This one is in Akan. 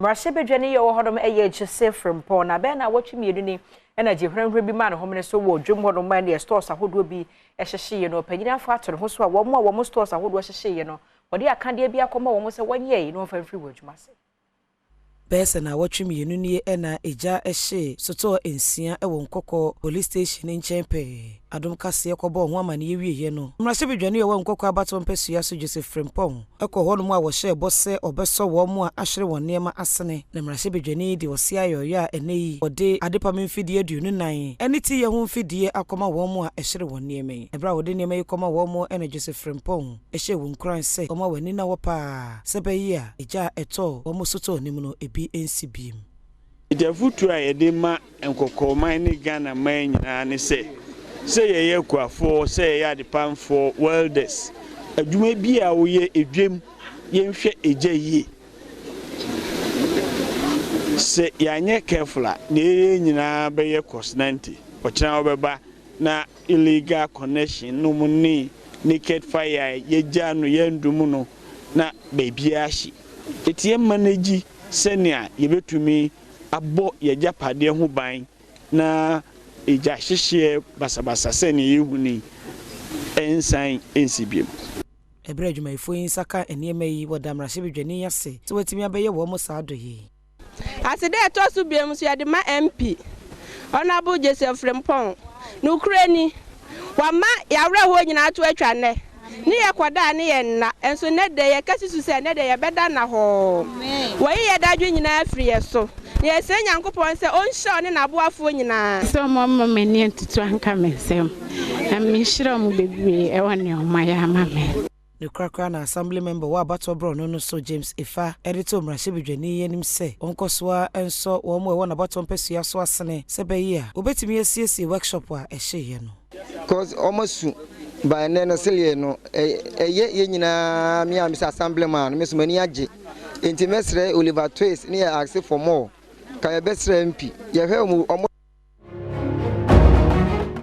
Marshebedwani ye wo hodom eye chese frempon na be na watchi mienu ni na jehwenhwe bi ma ne homene so wo dwom hodom ma ne stores ahodo bi ehyehye no panyina fa ato ho so a wo stores ahodo ehyehye no wode akade bi akoma wo se wanye no fa mfiri wo adwuma se Bese na watchi mienu ni na eja ehye soto ensia ewo Nkawkaw police station nchempe Adom kase ekobo ho amane yewie no Marshebedwani ye wo Nkawkaw abato mpesua so Joseph Frempong eko ho no mu a wo hye bose obeso wo mu a ahwere won nema asene na Marshebedwani de wose ayoyo a eneyi ode adepam mfidie aduonu nan eniti ye ho mfidie akoma wo mu a ehwere won nema ebra wode nema yekoma wo mu ene Joseph Frempong ehye wo nkran se oma wani na wo pa sebeyi a eja eto wo mu soto nim no ebi ensibim ide futu a yede ma Nkawkaw man ni Ghana man nyina ne se ye kwafo se ye adepamfo welders adwuma bi a wo ye edwem ye nhwe eja yie se yanye careful na ye nyina be ye cost 90 ochina obeba na illegal connection no munni naked fire ye janu ye ndum no na baby ahyi etie manage senia ye betumi abo ye japade ho ban na eja hyehye basabasa senia yehuni ensan ensibiem ebra adwumayefo insaka eniema yi woda Marshebedwani yase so wetimi abeye wo mo saado yi asede etosu biem so yade ma MP Honorable Joseph Frempong no kurani wama yawre ho nyina to atwa ne ni yekoda ne ye nna enso ne de ye kasisu se ne de ye beda na ho wo ye dadwe nyina afiri ye so ye se Nyankopon se onhye ne naboafo nyina so mama meni entutu anka mesem amishira mu bebre e wone omaya amame the Nkawkaw na assembly member wa abato bro no so James Ifa editor Marshebedwani yenim se onkosoa enso wo mo e wona abato mpesua so asene sebeyi a obetimi asiesie workshop a ehye no cause almost by nene selie no ye nyina mi am assembly man me so mani age enti mesre Oliver Twist ni ask for more ka ye besre MP ye hwe